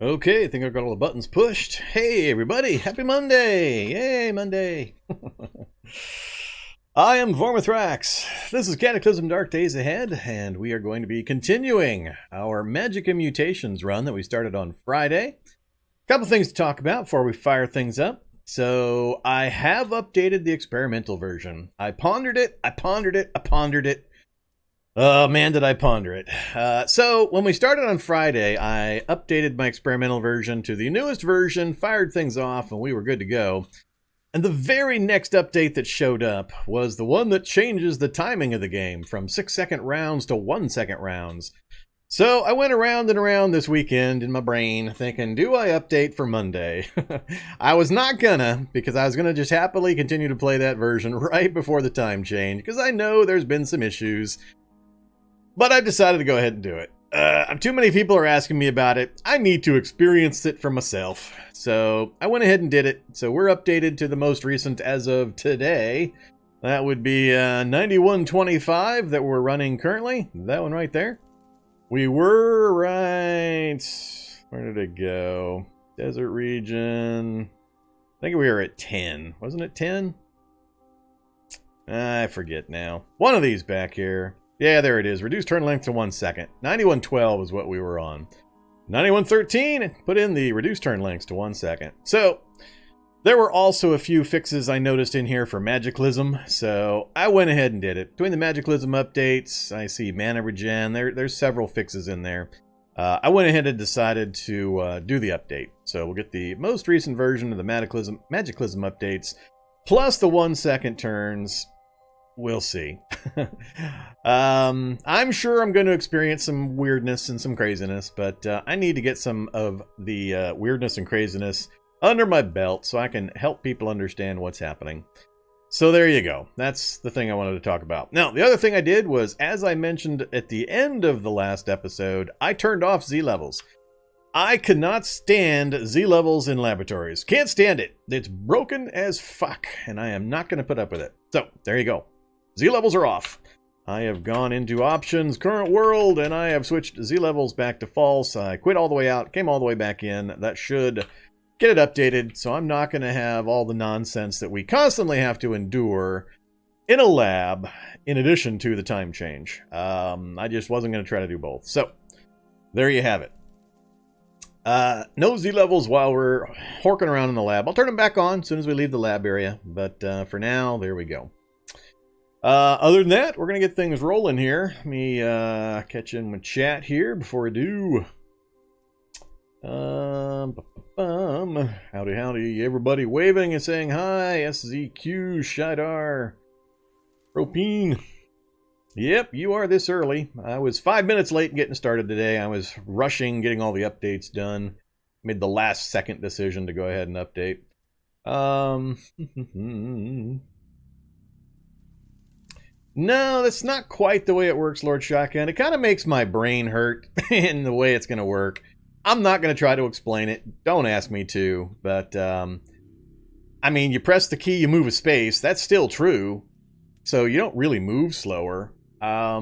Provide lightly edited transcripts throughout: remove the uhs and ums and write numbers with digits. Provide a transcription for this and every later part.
Okay, I think I've got all the buttons pushed. Hey, everybody, happy Monday! Yay, Monday! I am Vormithrax. This is Cataclysm Dark Days Ahead, and we are going to be continuing our Mutations run that we started on Friday. A couple things to talk about before we fire things up. So, I have updated the experimental version. I pondered it. Oh man, did I ponder it. So, when we started on Friday, I updated my experimental version to the newest version, fired things off, and we were good to go. And the very next update that showed up was the one that changes the timing of the game from 6-second rounds to 1-second rounds. So, I went around and around this weekend in my brain thinking, do I update for Monday? I was not gonna, because I was gonna just happily continue to play that version right before the time change, because I know there's been some issues. But I've decided to go ahead and do it. Too many people are asking me about it. I need to experience it for myself. So I went ahead and did it. So we're updated to the most recent as of today. That would be 91.25 that we're running currently. That one right there. We were right... Where did it go? Desert region. I think we were at 10. Wasn't it 10? I forget now. One of these back here. Yeah, there it is. Reduced turn length to 1 second. 91.12 is what we were on. 91.13, put in the reduced turn lengths to 1 second. So, there were also a few fixes I noticed in here for Magiclysm, so I went ahead and did it. Between the Magiclysm updates, I see mana regen, there's several fixes in there. I went ahead and decided to do the update. So we'll get the most recent version of the Magiclysm updates, plus the 1 second turns. We'll see. I'm sure I'm going to experience some weirdness and some craziness, but I need to get some of the weirdness and craziness under my belt so I can help people understand what's happening. So there you go. That's the thing I wanted to talk about. Now, the other thing I did was, as I mentioned at the end of the last episode, I turned off Z levels. I could not stand Z levels in laboratories. Can't stand it. It's broken as fuck, and I am not going to put up with it. So, there you go. Z levels are off. I have gone into options, current world, and I have switched Z levels back to false. I quit all the way out, came all the way back in. That should get it updated, so I'm not going to have all the nonsense that we constantly have to endure in a lab, in addition to the time change. I just wasn't going to try to do both. So, there you have it. No Z levels while we're horking around in the lab. I'll turn them back on as soon as we leave the lab area, but for now, there we go. Other than that, we're going to get things rolling here. Let me catch in with chat here before we do. Howdy, howdy. Everybody waving and saying hi. SZQ, Shidar, Propine. Yep, you are this early. I was 5 minutes late getting started today. I was rushing, getting all the updates done. Made the last second decision to go ahead and update. No, that's not quite the way it works, Lord Shotgun. It kind of makes my brain hurt in the way it's going to work. I'm not going to try to explain it. Don't ask me to. But, I mean, you press the key, you move a space. That's still true. So you don't really move slower. I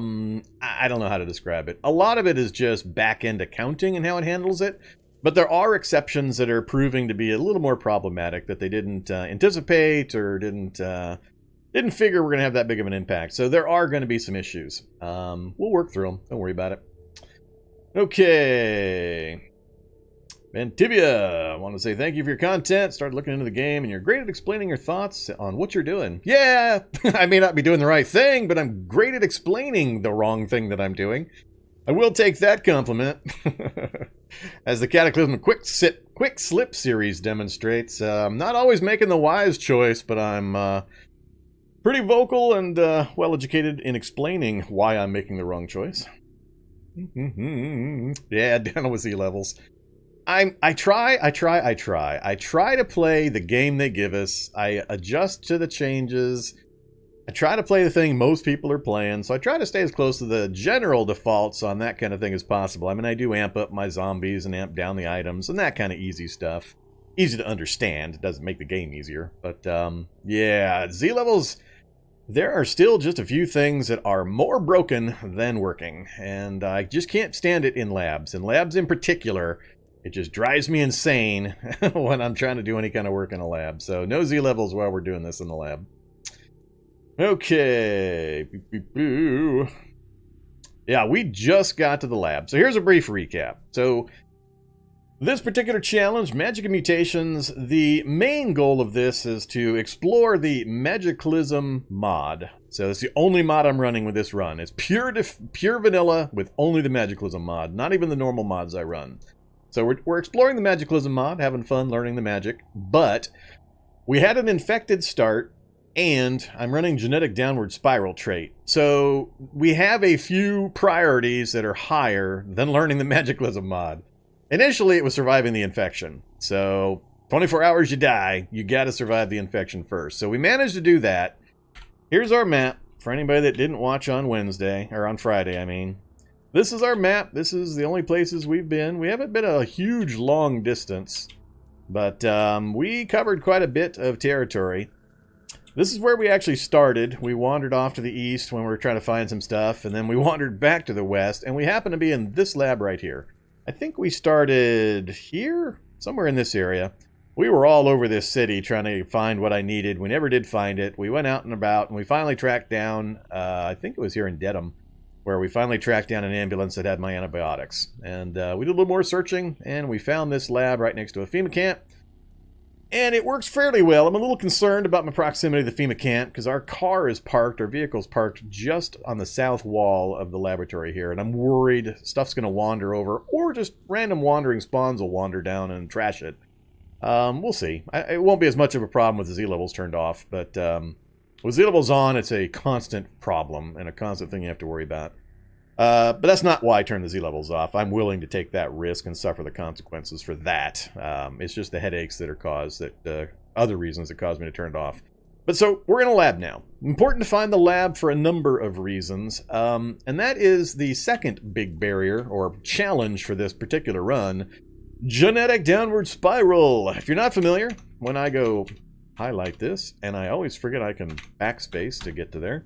don't know how to describe it. A lot of it is just back-end accounting and how it handles it. But there are exceptions that are proving to be a little more problematic that they didn't anticipate or didn't figure we're going to have that big of an impact. So there are going to be some issues. We'll work through them. Don't worry about it. Okay. Ventibia, I want to say thank you for your content. Started looking into the game, and you're great at explaining your thoughts on what you're doing. Yeah, I may not be doing the right thing, but I'm great at explaining the wrong thing that I'm doing. I will take that compliment. As the Cataclysm Quick Slip series demonstrates, I'm not always making the wise choice, but I'm pretty vocal and well-educated in explaining why I'm making the wrong choice. Yeah, down with Z levels. I try to play the game they give us. I adjust to the changes. I try to play the thing most people are playing, so I try to stay as close to the general defaults on that kind of thing as possible. I mean, I do amp up my zombies and amp down the items and that kind of easy stuff. Easy to understand. It doesn't make the game easier. But, yeah, Z levels... There are still just a few things that are more broken than working, and I just can't stand it in labs. In labs in particular, It just drives me insane when I'm trying to do any kind of work in a lab. So no Z levels while we're doing this in the lab. Okay. Yeah, we just got to the lab. So here's a brief recap. So this particular challenge, Magic and Mutations, the main goal of this is to explore the Magiclysm Mod. So it's the only mod I'm running with this run. It's pure vanilla with only the Magiclysm Mod, not even the normal mods I run. So we're exploring the Magiclysm Mod, having fun learning the magic, but we had an infected start, and I'm running Genetic Downward Spiral trait. So we have a few priorities that are higher than learning the Magiclysm Mod. Initially, it was surviving the infection. So 24 hours you die, you got to survive the infection first. So we managed to do that. Here's our map for anybody that didn't watch on Wednesday, or on Friday, I mean. This is our map. This is the only places we've been. We haven't been a huge, long distance, but we covered quite a bit of territory. This is where we actually started. We wandered off to the east when we were trying to find some stuff, and then we wandered back to the west, and we happen to be in this lab right here. I think we started here, somewhere in this area. We were all over this city trying to find what I needed. We never did find it. We went out and about, and we finally tracked down, I think it was here in Dedham, where we finally tracked down an ambulance that had my antibiotics. And we did a little more searching, and we found this lab right next to a FEMA camp. And it works fairly well. I'm a little concerned about my proximity to the FEMA camp because our car is parked, our vehicle's parked just on the south wall of the laboratory here. And I'm worried stuff's going to wander over, or just random wandering spawns will wander down and trash it. We'll see. It won't be as much of a problem with the Z levels turned off, but with Z levels on, it's a constant problem and a constant thing you have to worry about. But that's not why I turned the Z levels off. I'm willing to take that risk and suffer the consequences for that. It's just the headaches that are caused, other reasons that caused me to turn it off. But so we're in a lab now. Important to find the lab for a number of reasons. And that is the second big barrier or challenge for this particular run. Genetic Downward Spiral. If you're not familiar, when I go highlight this, and I always forget I can backspace to get to there.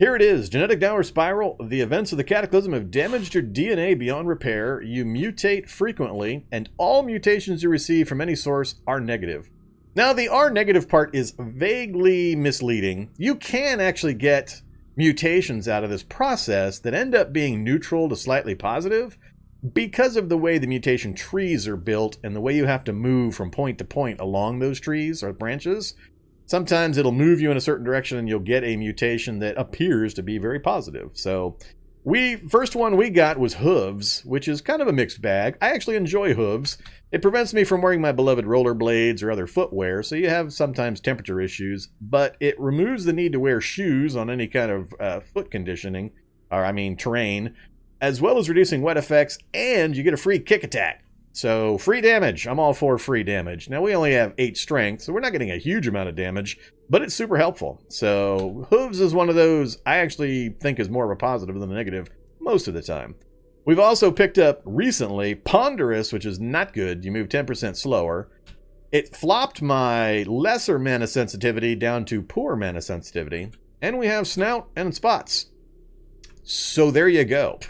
Here it is, Genetic Downward Spiral. The events of the Cataclysm have damaged your DNA beyond repair. You mutate frequently, and all mutations you receive from any source are negative. Now, the R negative part is vaguely misleading. You can actually get mutations out of this process that end up being neutral to slightly positive because of the way the mutation trees are built and the way you have to move from point to point along those trees or branches. Sometimes it'll move you in a certain direction and you'll get a mutation that appears to be very positive. So first one we got was Hooves, which is kind of a mixed bag. I actually enjoy Hooves. It prevents me from wearing my beloved rollerblades or other footwear, so you have sometimes temperature issues, but it removes the need to wear shoes on any kind of foot conditioning, terrain, as well as reducing wet effects, and you get a free kick attack. So, free damage. I'm all for free damage. Now, we only have 8 strength, so we're not getting a huge amount of damage, but it's super helpful. So, Hooves is one of those I actually think is more of a positive than a negative most of the time. We've also picked up recently Ponderous, which is not good. You move 10% slower. It flopped my lesser mana sensitivity down to poor mana sensitivity. And we have Snout and Spots. So, there you go.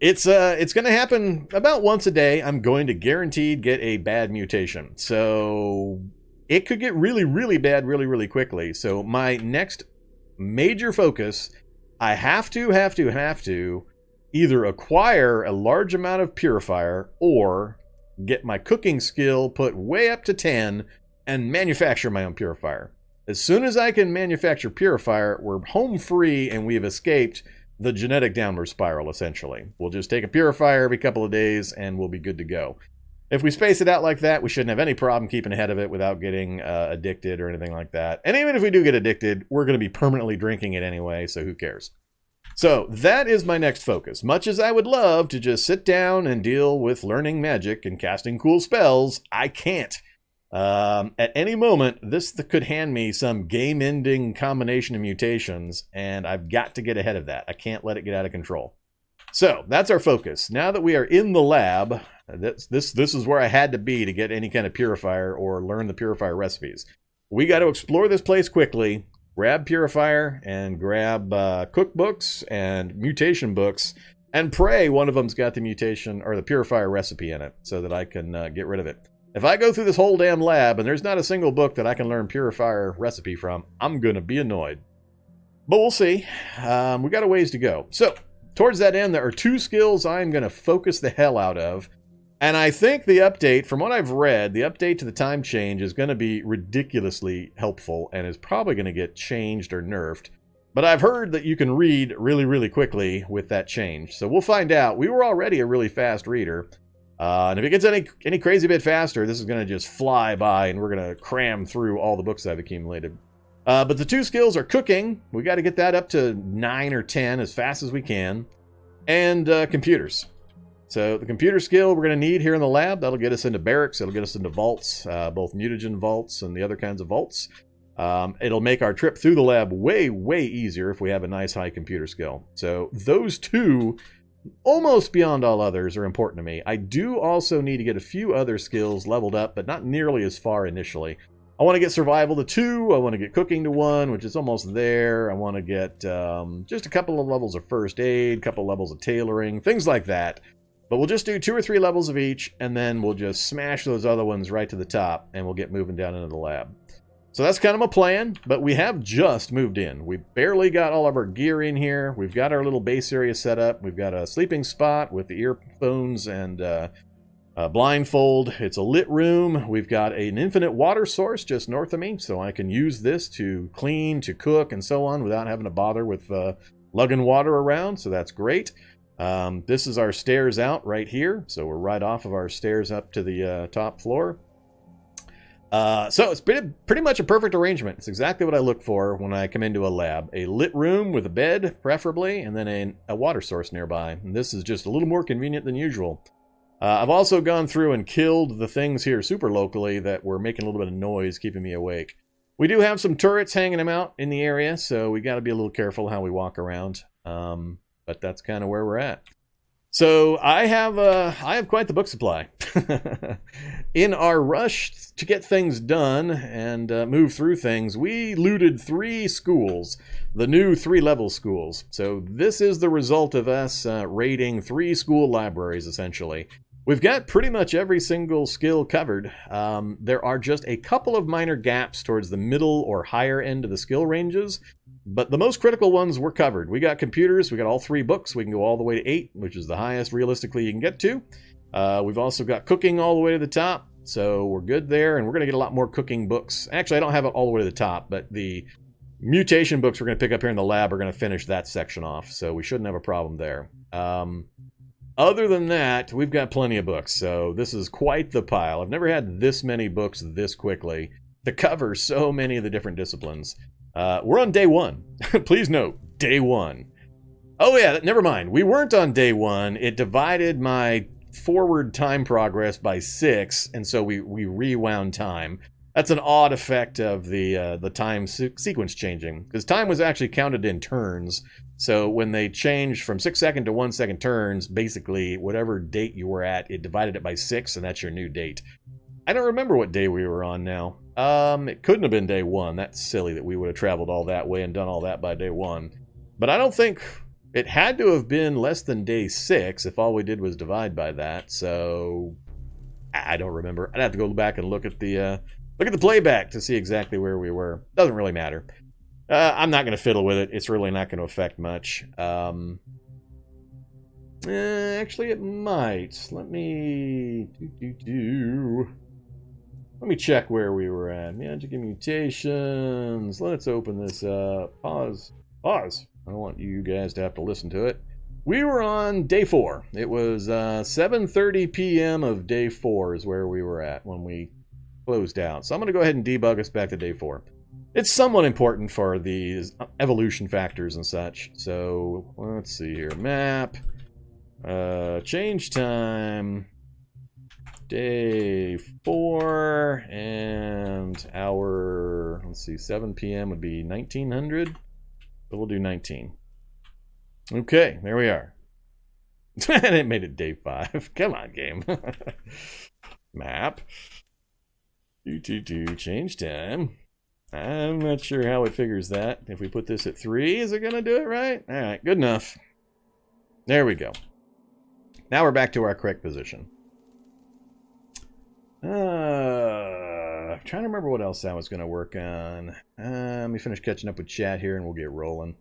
It's going to happen about once a day. I'm going to guaranteed get a bad mutation. So it could get really, really bad really, really quickly. So my next major focus, I have to either acquire a large amount of Purifier or get my cooking skill put way up to 10 and manufacture my own Purifier. As soon as I can manufacture Purifier, we're home free and we've escaped the genetic downward spiral, essentially. We'll just take a Purifier every couple of days and we'll be good to go. If we space it out like that, we shouldn't have any problem keeping ahead of it without getting addicted or anything like that. And even if we do get addicted, we're going to be permanently drinking it anyway, so who cares? So that is my next focus. Much as I would love to just sit down and deal with learning magic and casting cool spells, I can't. At any moment, this could hand me some game-ending combination of mutations, and I've got to get ahead of that. I can't let it get out of control. So, that's our focus. Now that we are in the lab, this is where I had to be to get any kind of Purifier or learn the Purifier recipes. We got to explore this place quickly, grab Purifier, and grab cookbooks and mutation books, and pray one of them's got the mutation or the purifier recipe in it so that I can get rid of it. If I go through this whole damn lab and there's not a single book that I can learn purifier recipe from, I'm going to be annoyed. But we'll see. We got a ways to go. So, towards that end, there are 2 skills I'm going to focus the hell out of. And I think the update, from what I've read, the update to the time change is going to be ridiculously helpful and is probably going to get changed or nerfed. But I've heard that you can read really, really quickly with that change. So we'll find out. We were already a really fast reader. And if it gets any crazy bit faster, this is going to just fly by and we're going to cram through all the books I've accumulated. But the 2 skills are cooking. We got to get that up to 9 or 10 as fast as we can. And computers. So the computer skill we're going to need here in the lab, that'll get us into barracks, it'll get us into vaults, both mutagen vaults and the other kinds of vaults. It'll make our trip through the lab way, way easier if we have a nice high computer skill. So those 2, almost beyond all others, are important to me. I do also need to get a few other skills leveled up, but not nearly as far initially. I want to get survival to 2, I want to get cooking to 1, which is almost there. I want to get just a couple of levels of first aid, a couple of levels of tailoring, things like that. But we'll just do 2 or 3 levels of each, and then we'll just smash those other ones right to the top, and we'll get moving down into the lab. So that's kind of my plan, but we have just moved in. We barely got all of our gear in here. We've got our little base area set up. We've got a sleeping spot with the earphones and blindfold. It's a lit room. We've got an infinite water source just north of me, so I can use this to clean, to cook, and so on without having to bother with lugging water around, so that's great. This is our stairs out right here, so we're right off of our stairs up to the top floor. So it's pretty much a perfect arrangement. It's exactly what I look for when I come into a lab. A lit room with a bed, preferably, and then a water source nearby. And this is just a little more convenient than usual. I've also gone through and killed the things here super locally that were making a little bit of noise, keeping me awake. We do have some turrets hanging them out in the area, so we got to be a little careful how we walk around. But that's kind of where we're at. So I have quite the book supply. In our rush to get things done and move through things, we looted 3 schools, the new 3-level schools. So this is the result of us raiding 3 school libraries, essentially. We've got pretty much every single skill covered. There are just a couple of minor gaps towards the middle or higher end of the skill ranges, but the most critical ones were covered. We got computers, we got all 3 books, we can go all the way to 8, which is the highest realistically you can get to. We've also got cooking all the way to the top, so we're good there, and we're going to get a lot more cooking books. Actually, I don't have it all the way to the top, but the mutation books we're going to pick up here in the lab are going to finish that section off, so we shouldn't have a problem there. Other than that, we've got plenty of books, so this is quite the pile. I've never had this many books this quickly to cover so many of the different disciplines. We're on day 1. Please note, day 1. Oh yeah, never mind. We weren't on day 1. It divided my forward time progress by 6, and so we rewound time. That's an odd effect of the time sequence changing, because time was actually counted in turns. So when they changed from 6-second to 1-second turns, basically whatever date you were at, it divided it by 6, and that's your new date. I don't remember what day we were on now. It couldn't have been day 1. That's silly that we would have traveled all that way and done all that by day 1. But I don't think it had to have been less than day 6 if all we did was divide by that. So I don't remember. I'd have to go back and look at the playback to see exactly where we were. Doesn't really matter. I'm not going to fiddle with it. It's really not going to affect much. Actually, it might. Let me check where we were at. Magic Mutations. Let's open this up. Pause. I don't want you guys to have to listen to it. We were on day 4. It was 7:30 p.m. of day 4 is where we were at when we closed out. So I'm going to go ahead and debug us back to day 4. It's somewhat important for these evolution factors and such. So let's see here. Map. Change time. Day 4. And our, let's see, 7 p.m. would be 1900. But we'll do 19. Okay, there we are. And it made it day 5. Come on, game. Map. Change time. I'm not sure how it figures that. If we put this at 3, is it going to do it right? All right, good enough. There we go. Now we're back to our correct position. Trying to remember what else I was going to work on. Let me finish catching up with chat here and we'll get rolling.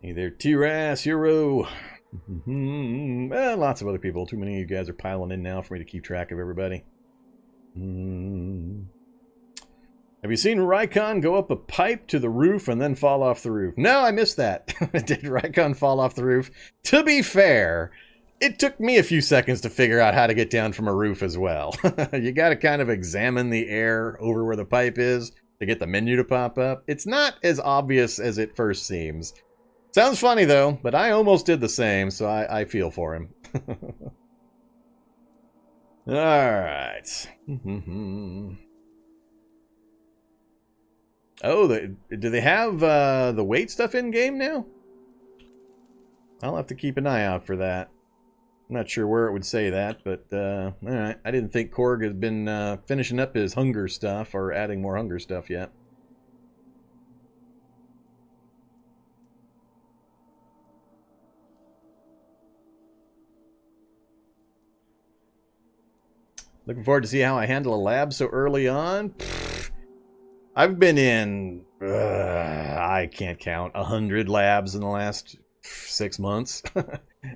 Hey there, T-Ras, Hero. Lots of other people. Too many of you guys are piling in now for me to keep track of everybody. Have you seen Rykon go up a pipe to the roof and then fall off the roof? No, I missed that. Did Rykon fall off the roof? To be fair, it took me a few seconds to figure out how to get down from a roof as well. You got to kind of examine the air over where the pipe is to get the menu to pop up. It's not as obvious as it first seems. Sounds funny though, but I almost did the same, so I feel for him. Alright. Oh, do they have the weight stuff in-game now? I'll have to keep an eye out for that. I'm not sure where it would say that, but alright. I didn't think Korg has been finishing up his hunger stuff or adding more hunger stuff yet. Looking forward to see how I handle a lab so early on. I've been in, I can't count, 100 labs in the last 6 months.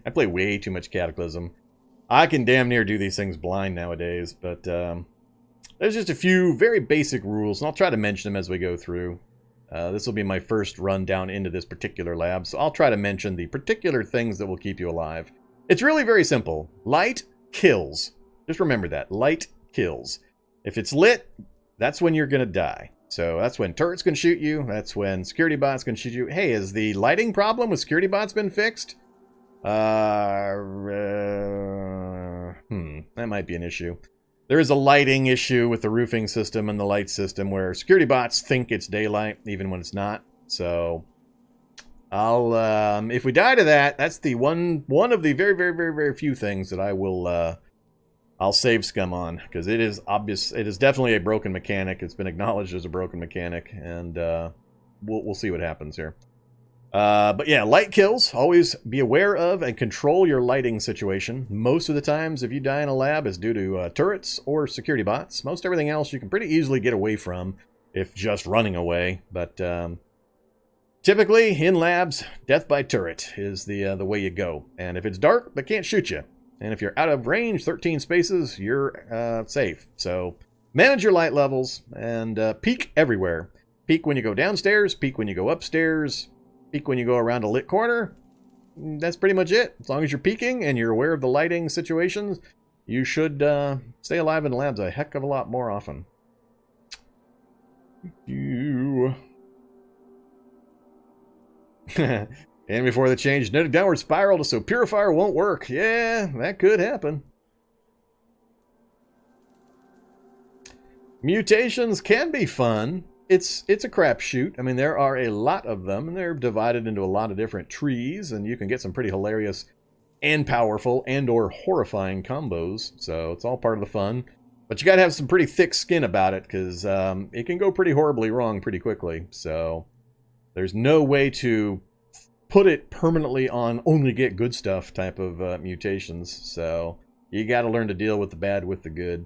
I play way too much Cataclysm. I can damn near do these things blind nowadays, but there's just a few very basic rules, and I'll try to mention them as we go through. This will be my first run down into this particular lab, so I'll try to mention the particular things that will keep you alive. It's really very simple. Light kills. Just remember that. Light kills. If it's lit, that's when you're going to die. So that's when turrets can shoot you. That's when security bots can shoot you. Hey, has the lighting problem with security bots been fixed? That might be an issue. There is a lighting issue with the roofing system and the light system where security bots think it's daylight even when it's not. So I'll if we die to that, that's the one of the very few things that I will I'll save scum on, because it is obvious. It is definitely a broken mechanic. It's been acknowledged as a broken mechanic, and we'll see what happens here. But yeah, light kills. Always be aware of and control your lighting situation. Most of the times, if you die in a lab, it's due to turrets or security bots. Most everything else you can pretty easily get away from if just running away. But typically, in labs, death by turret is the way you go. And if it's dark, they can't shoot you. And if you're out of range, 13 spaces, you're safe. So manage your light levels and peek everywhere. Peek when you go downstairs, peek when you go upstairs, peek when you go around a lit corner. That's pretty much it. As long as you're peeking and you're aware of the lighting situations, you should stay alive in the labs a heck of a lot more often. And before the change, genetic downward spiral, so Purifier won't work. Yeah, that could happen. Mutations can be fun. It's a crapshoot. I mean, there are a lot of them, and they're divided into a lot of different trees, and you can get some pretty hilarious and powerful and or horrifying combos. So it's all part of the fun. But you got to have some pretty thick skin about it, because it can go pretty horribly wrong pretty quickly. So there's no way to put it permanently on only get good stuff type of mutations. So you got to learn to deal with the bad with the good.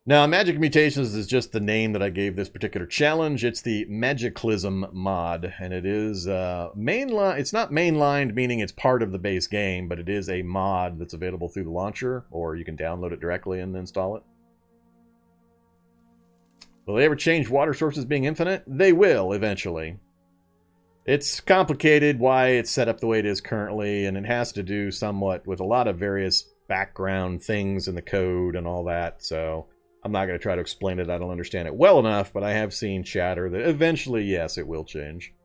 Now, Magic Mutations is just the name that I gave this particular challenge. It's the Magiclysm Mod, and it is mainline. It's not mainlined, meaning it's part of the base game, but it is a mod that's available through the launcher, or you can download it directly and install it. Will they ever change water sources being infinite? They will, eventually. It's complicated why it's set up the way it is currently, and it has to do somewhat with a lot of various background things in the code and all that, so I'm not going to try to explain it. I don't understand it well enough, but I have seen chatter that eventually, yes, it will change.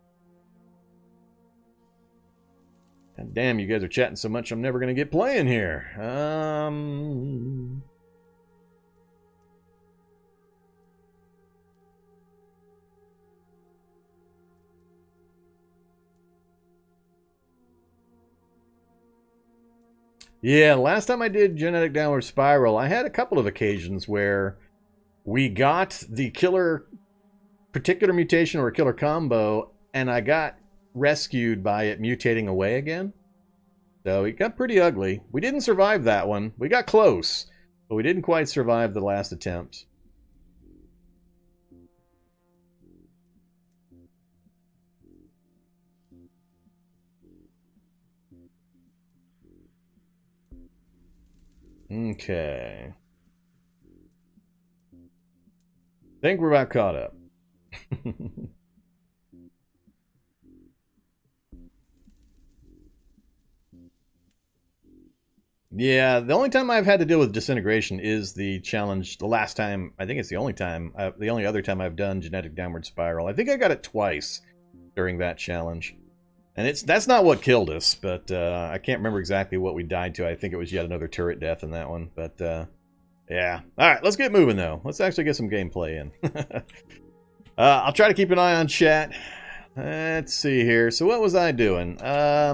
God damn, you guys are chatting so much, I'm never going to get playing here. Yeah, last time I did Genetic Downward Spiral, I had a couple of occasions where we got the particular mutation or killer combo, and I got rescued by it mutating away again. So it got pretty ugly. We didn't survive that one. We got close, but we didn't quite survive the last attempt. Okay. Think we're about caught up. Yeah, the only time I've had to deal with disintegration is the challenge. The last time, I think it's the only time, the only other time I've done genetic downward spiral. I think I got it twice during that challenge. And that's not what killed us, but I can't remember exactly what we died to. I think it was yet another turret death in that one, but yeah. All right, let's get moving, though. Let's actually get some gameplay in. I'll try to keep an eye on chat. Let's see here. So what was I doing?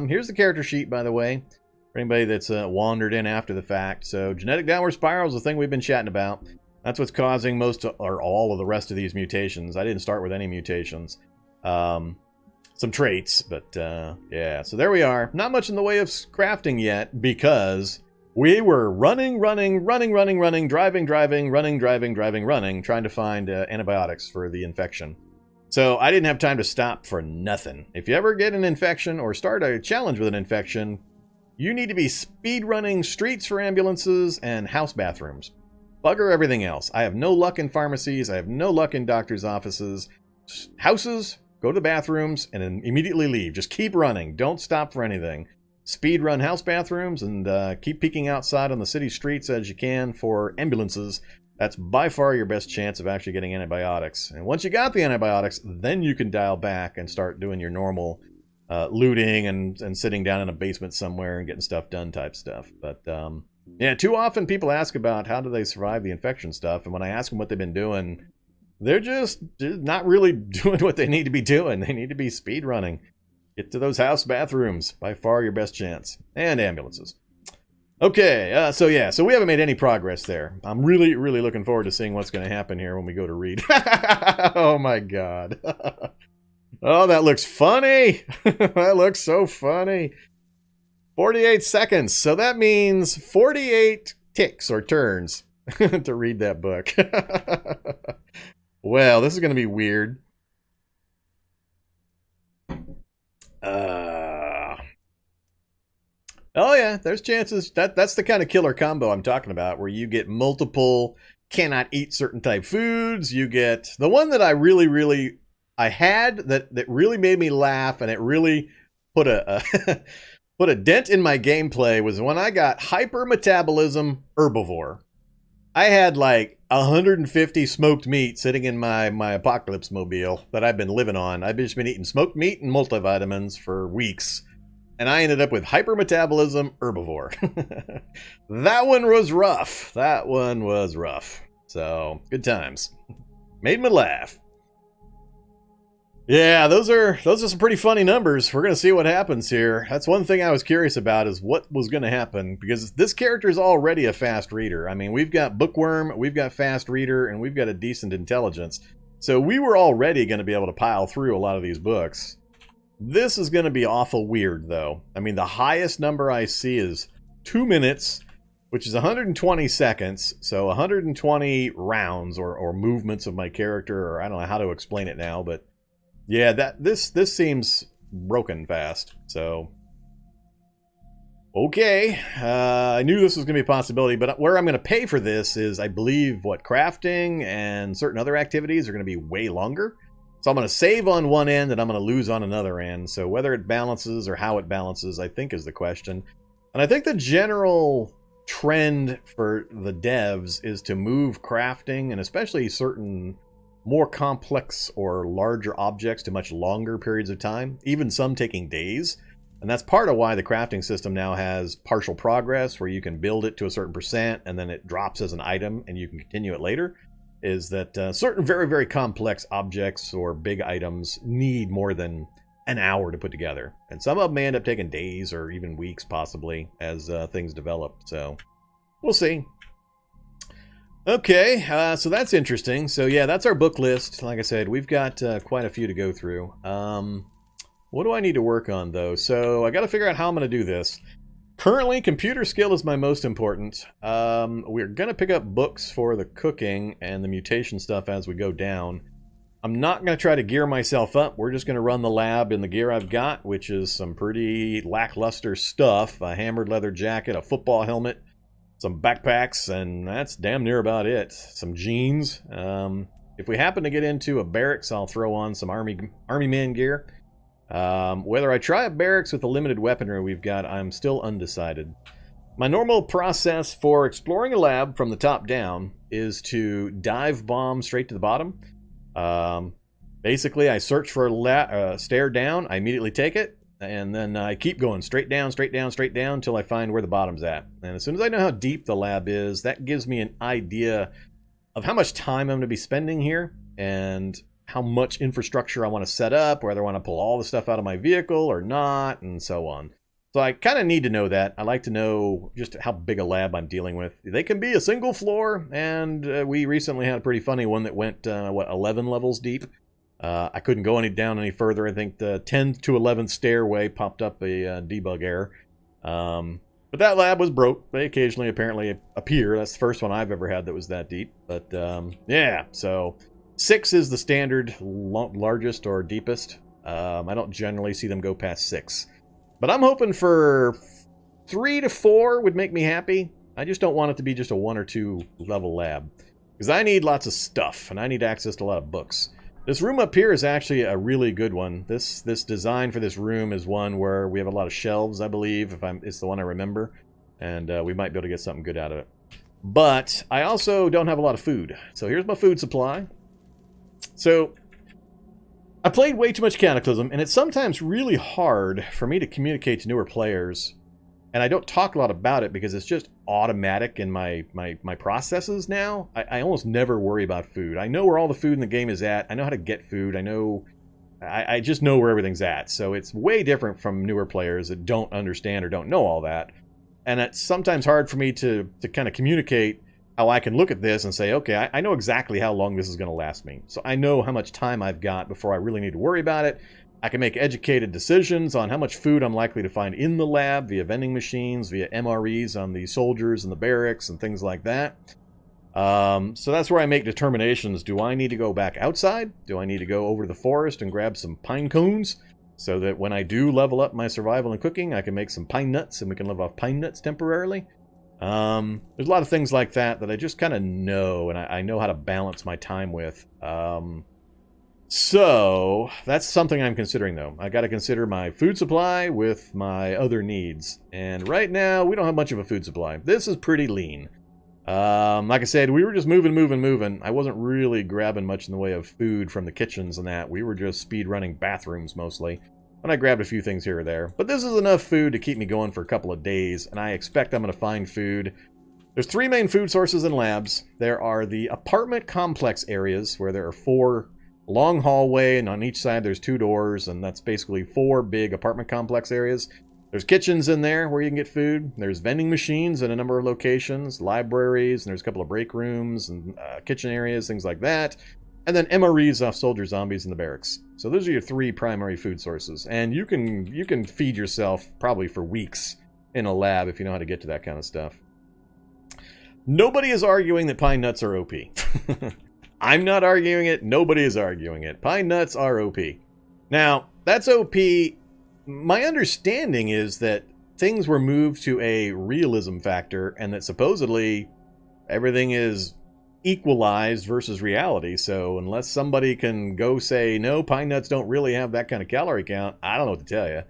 Here's the character sheet, by the way, for anybody that's wandered in after the fact. So genetic downward spiral is the thing we've been chatting about. That's what's causing most or all of the rest of these mutations. I didn't start with any mutations. Some traits, but yeah. So there we are. Not much in the way of crafting yet because we were running, driving, trying to find antibiotics for the infection. So I didn't have time to stop for nothing. If you ever get an infection or start a challenge with an infection, you need to be speed running streets for ambulances and house bathrooms. Bugger everything else. I have no luck in pharmacies. I have no luck in doctors' offices. Houses, go to the bathrooms, and then immediately leave. Just keep running. Don't stop for anything. Speed run house bathrooms and keep peeking outside on the city streets as you can for ambulances. That's by far your best chance of actually getting antibiotics. And once you got the antibiotics, then you can dial back and start doing your normal looting and sitting down in a basement somewhere and getting stuff done type stuff. But yeah, too often people ask about how do they survive the infection stuff. And when I ask them what they've been doing, they're just not really doing what they need to be doing. They need to be speed running. Get to those house bathrooms. By far your best chance. And ambulances. Okay, so yeah, so we haven't made any progress there. I'm really, really looking forward to seeing what's going to happen here when we go to read. Oh my god. Oh, that looks funny. That looks so funny. 48 seconds. So that means 48 ticks or turns to read that book. Well, this is going to be weird. Oh yeah, there's chances. That's the kind of killer combo I'm talking about, where you get multiple cannot eat certain type foods. You get the one that I really had that really made me laugh, and it really put a put a dent in my gameplay was when I got hypermetabolism herbivore. I had like 150 smoked meat sitting in my Apocalypse mobile that I've been living on. I've just been eating smoked meat and multivitamins for weeks. And I ended up with hypermetabolism herbivore. That one was rough. That one was rough. So, good times. Made me laugh. Yeah, those are some pretty funny numbers. We're going to see what happens here. That's one thing I was curious about, is what was going to happen, because this character is already a fast reader. I mean, we've got Bookworm, we've got fast reader, and we've got a decent intelligence. So we were already going to be able to pile through a lot of these books. This is going to be awful weird, though. I mean, the highest number I see is 2 minutes, which is 120 seconds. So 120 rounds or movements of my character, or I don't know how to explain it now, but yeah, this seems broken fast. So okay, I knew this was going to be a possibility, but where I'm going to pay for this is, I believe, crafting and certain other activities are going to be way longer. So I'm going to save on one end and I'm going to lose on another end. So whether it balances or how it balances, I think, is the question. And I think the general trend for the devs is to move crafting, and especially certain more complex or larger objects, to much longer periods of time, even some taking days. And that's part of why the crafting system now has partial progress, where you can build it to a certain percent and then it drops as an item and you can continue it later. Is that certain very, very complex objects or big items need more than an hour to put together. And some of them may end up taking days or even weeks, possibly, as things develop. So we'll see. Okay, so that's interesting. So yeah, that's our book list. Like I said, we've got quite a few to go through. What do I need to work on, though? So I got to figure out how I'm going to do this. Currently, computer skill is my most important. We're going to pick up books for the cooking and the mutation stuff as we go down. I'm not going to try to gear myself up. We're just going to run the lab in the gear I've got, which is some pretty lackluster stuff. A hammered leather jacket, a football helmet, some backpacks, and that's damn near about it. Some jeans. If we happen to get into a barracks, I'll throw on some army man gear. Whether I try a barracks with the limited weaponry we've got, I'm still undecided. My normal process for exploring a lab from the top down is to dive bomb straight to the bottom. Basically, I search for a stair down, I immediately take it, and then I keep going straight down, straight down, straight down until I find where the bottom's at. And as soon as I know how deep the lab is, that gives me an idea of how much time I'm going to be spending here and how much infrastructure I want to set up, whether I want to pull all the stuff out of my vehicle or not, and so on. So I kind of need to know that. I like to know just how big a lab I'm dealing with. They can be a single floor, and we recently had a pretty funny one that went, 11 levels deep. I couldn't go down any further. I think the 10 to 11 stairway popped up a debug error. But that lab was broke. They occasionally apparently appear. That's the first one I've ever had that was that deep. But yeah, so 6 is the standard largest or deepest. I don't generally see them go past 6. But I'm hoping for 3 to 4 would make me happy. I just don't want it to be just a 1 or 2 level lab. Because I need lots of stuff, and I need access to a lot of books. This room up here is actually a really good one. This design for this room is one where we have a lot of shelves, I believe, it's the one I remember. And we might be able to get something good out of it. But I also don't have a lot of food. So here's my food supply. So I played way too much Cataclysm, and it's sometimes really hard for me to communicate to newer players. And I don't talk a lot about it because it's just automatic in my processes now. I almost never worry about food. I know where all the food in the game is at. I know how to get food. I just know where everything's at. So it's way different from newer players that don't understand or don't know all that. And it's sometimes hard for me to kind of communicate how I can look at this and say, okay, I know exactly how long this is going to last me. So I know how much time I've got before I really need to worry about it. I can make educated decisions on how much food I'm likely to find in the lab via vending machines, via MREs on the soldiers and the barracks and things like that. So that's where I make determinations. Do I need to go back outside? Do I need to go over to the forest and grab some pine cones so that when I do level up my survival and cooking, I can make some pine nuts and we can live off pine nuts temporarily? There's a lot of things like that I just kind of know, and I know how to balance my time with. So that's something I'm considering, though. I got to consider my food supply with my other needs. And right now, we don't have much of a food supply. This is pretty lean. Like I said, we were just moving. I wasn't really grabbing much in the way of food from the kitchens and that. We were just speed running bathrooms mostly. And I grabbed a few things here or there. But this is enough food to keep me going for a couple of days. And I expect I'm going to find food. There's 3 main food sources in labs. There are the apartment complex areas where there are 4 long hallway, and on each side there's 2 doors, and that's basically 4 big apartment complex areas. There's kitchens in there where you can get food. There's vending machines in a number of locations, libraries, and there's a couple of break rooms and kitchen areas, things like that. And then MREs off soldier zombies in the barracks. So those are your 3 primary food sources, and you can feed yourself probably for weeks in a lab if you know how to get to that kind of stuff. Nobody is arguing that pine nuts are OP. I'm not arguing it. Nobody is arguing it. Pine nuts are OP. Now, that's OP. My understanding is that things were moved to a realism factor and that supposedly everything is equalized versus reality. So unless somebody can go say, no, pine nuts don't really have that kind of calorie count, I don't know what to tell you.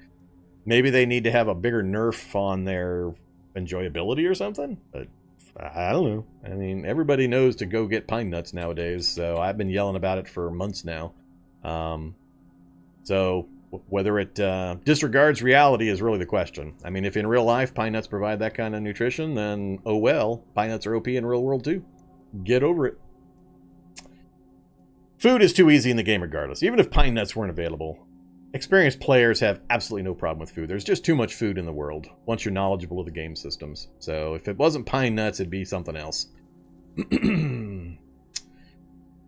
Maybe they need to have a bigger nerf on their enjoyability or something, but I don't know. I mean, everybody knows to go get pine nuts nowadays, so I've been yelling about it for months now. So whether it disregards reality is really the question. I mean, if in real life pine nuts provide that kind of nutrition, then oh well, pine nuts are OP in real world too. Get over it. Food is too easy in the game regardless. Even if pine nuts weren't available, experienced players have absolutely no problem with food. There's just too much food in the world once you're knowledgeable of the game systems. So if it wasn't pine nuts, it'd be something else.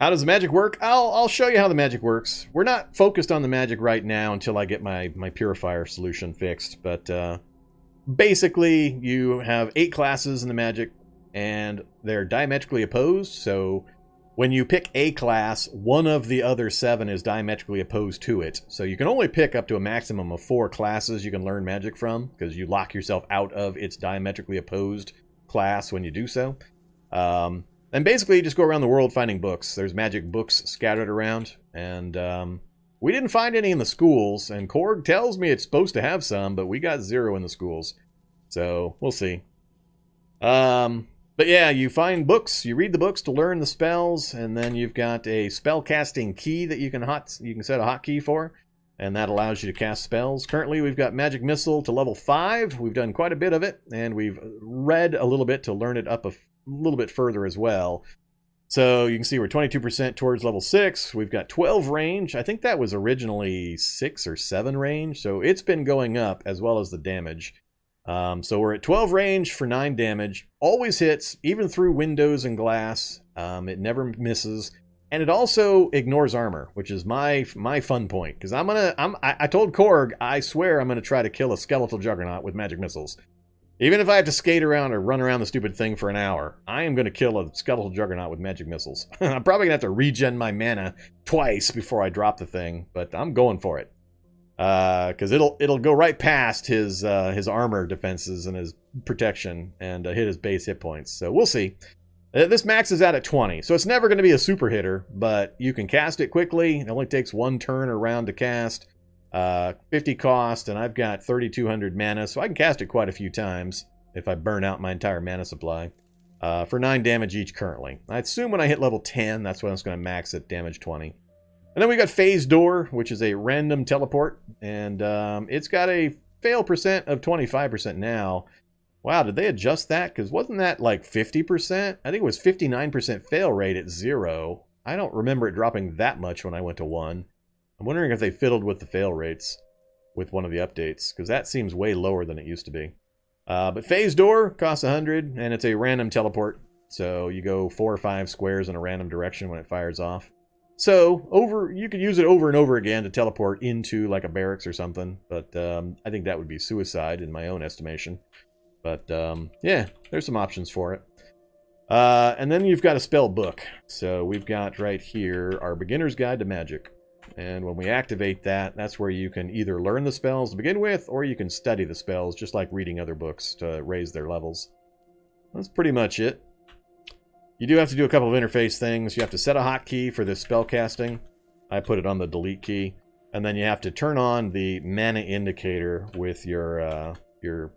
How does the magic work? I'll show you how the magic works. We're not focused on the magic right now until I get my purifier solution fixed. But basically, you have 8 classes in the magic, and they're diametrically opposed. So when you pick a class, one of the other 7 is diametrically opposed to it. So you can only pick up to a maximum of 4 classes you can learn magic from, because you lock yourself out of its diametrically opposed class when you do so. And basically, you just go around the world finding books. There's magic books scattered around, and we didn't find any in the schools, and Co.Ag tells me it's supposed to have some, but we got 0 in the schools. So, we'll see. But yeah, you find books, you read the books to learn the spells, and then you've got a spell casting key that you can set a hotkey for, and that allows you to cast spells. Currently, we've got Magic Missile to level 5. We've done quite a bit of it, and we've read a little bit to learn it up a little bit further as well. So you can see we're 22% towards level 6. We've got 12 range. I think that was originally 6 or 7 range, so it's been going up as well as the damage. So we're at 12 range for 9 damage. Always hits, even through windows and glass. It never misses. And it also ignores armor, which is my fun point. Because I told Co.Ag, I swear I'm going to try to kill a skeletal juggernaut with magic missiles. Even if I have to skate around or run around the stupid thing for an hour, I am going to kill a skeletal juggernaut with magic missiles. I'm probably going to have to regen my mana twice before I drop the thing, but I'm going for it. Because it'll go right past his armor defenses and his protection and hit his base hit points. So we'll see. This maxes out at 20, so it's never going to be a super hitter, but you can cast it quickly. It only takes 1 turn or round to cast. 50 cost, and I've got 3,200 mana, so I can cast it quite a few times if I burn out my entire mana supply. For 9 damage each currently. I assume when I hit level 10, that's when it's going to max at damage 20. And then we got Phase Door, which is a random teleport, and it's got a fail percent of 25% now. Wow, did they adjust that? Because wasn't that like 50%? I think it was 59% fail rate at 0. I don't remember it dropping that much when I went to 1. I'm wondering if they fiddled with the fail rates with one of the updates, because that seems way lower than it used to be. But Phase Door costs 100, and it's a random teleport. So you go 4 or 5 squares in a random direction when it fires off. So you could use it over and over again to teleport into like a barracks or something. But I think that would be suicide in my own estimation. But yeah, there's some options for it. And then you've got a spell book. So we've got right here our Beginner's Guide to Magic. And when we activate that, that's where you can either learn the spells to begin with, or you can study the spells, just like reading other books to raise their levels. That's pretty much it. You do have to do a couple of interface things. You have to set a hotkey for this spell casting. I put it on the delete key. And then you have to turn on the mana indicator with your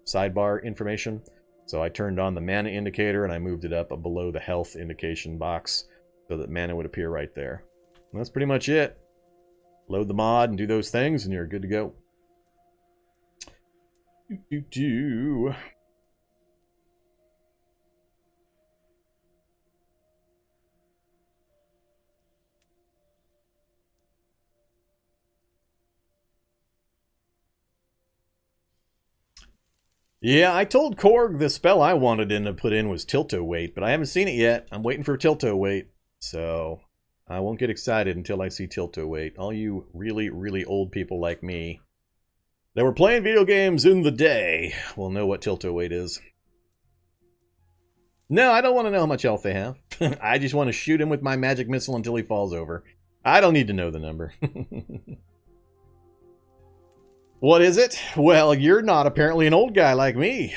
sidebar information. So I turned on the mana indicator and I moved it up below the health indication box so that mana would appear right there. And that's pretty much it. Load the mod and do those things, and you're good to go. Yeah, I told Co.Ag the spell I wanted to put in was Tilt-O-Wait, but I haven't seen it yet. I'm waiting for Tilt-O-Wait, so I won't get excited until I see Tilt-O-Wait. All you really, really old people like me that were playing video games in the day will know what Tilt-O-Wait is. No, I don't want to know how much health they have. I just want to shoot him with my magic missile until he falls over. I don't need to know the number. What is it? Well, you're not apparently an old guy like me.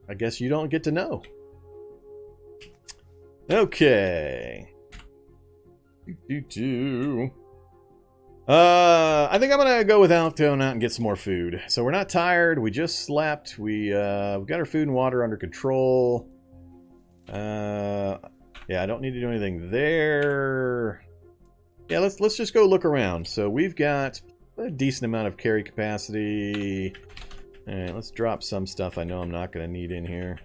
I guess you don't get to know. Okay. I think I'm gonna go without going out and get some more food. So we're not tired. We just slept. We got our food and water under control. Yeah, I don't need to do anything there. Yeah, let's just go look around. So we've got a decent amount of carry capacity. All right, let's drop some stuff I know I'm not gonna need in here.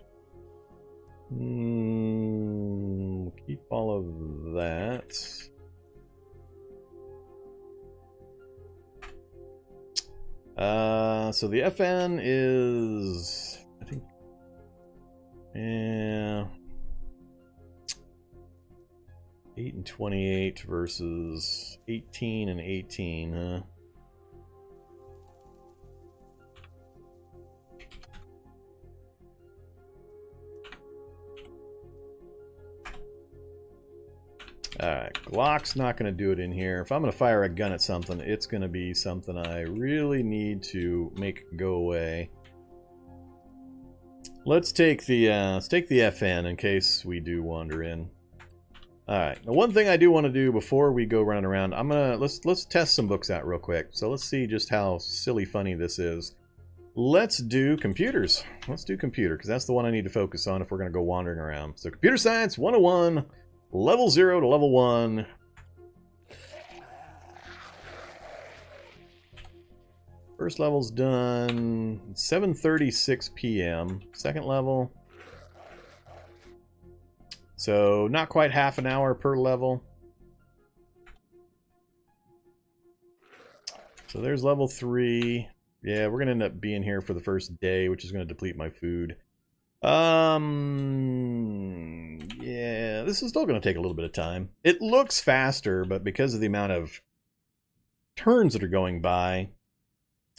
Keep all of that. So the FN is, I think, yeah. 8 and 28 versus 18 and 18, huh? Alright, Glock's not going to do it in here. If I'm going to fire a gun at something, it's going to be something I really need to make go away. Let's take the FN in case we do wander in. Alright, now one thing I do want to do before we go running around, let's test some books out real quick. So let's see just how silly funny this is. Let's do computers. Let's do computer, because that's the one I need to focus on if we're going to go wandering around. So Computer Science 101. Level 0 to level 1. First level's done 7:36 p.m. Second level. So not quite half an hour per level. So there's level 3. Yeah, we're going to end up being here for the first day, which is going to deplete my food. Yeah, this is still going to take a little bit of time. It looks faster, but because of the amount of turns that are going by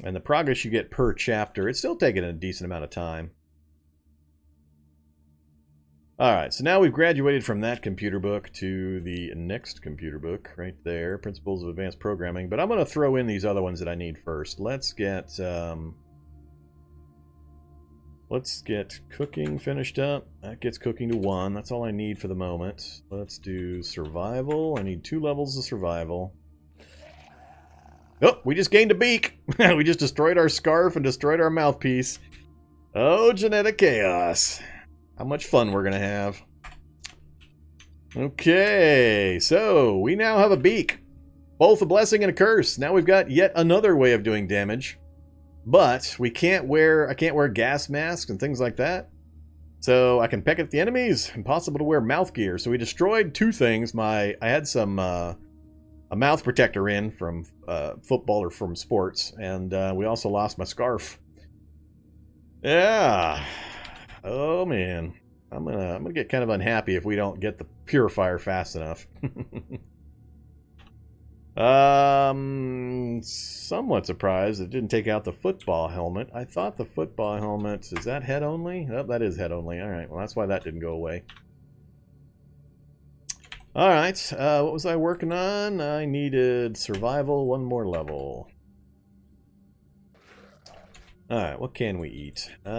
and the progress you get per chapter, it's still taking a decent amount of time. Alright, so now we've graduated from that computer book to the next computer book right there, Principles of Advanced Programming, but I'm going to throw in these other ones that I need first. Let's get cooking finished up. That gets cooking to 1. That's all I need for the moment. Let's do survival. I need 2 levels of survival. Oh, we just gained a beak. We just destroyed our scarf and destroyed our mouthpiece. Oh, genetic chaos. How much fun we're going to have. Okay, so we now have a beak. Both a blessing and a curse. Now we've got yet another way of doing damage. But I can't wear gas masks and things like that. So I can peck at the enemies. Impossible to wear mouth gear. So we destroyed 2 things. I had some a mouth protector in from football or from sports, and we also lost my scarf. Yeah. Oh man, I'm gonna get kind of unhappy if we don't get the purifier fast enough. Somewhat surprised it didn't take out the football helmet. I thought the football helmet, is that head only? Oh, that is head only. Alright, well that's why that didn't go away. Alright, what was I working on? I needed survival, 1 more level. Alright, what can we eat? We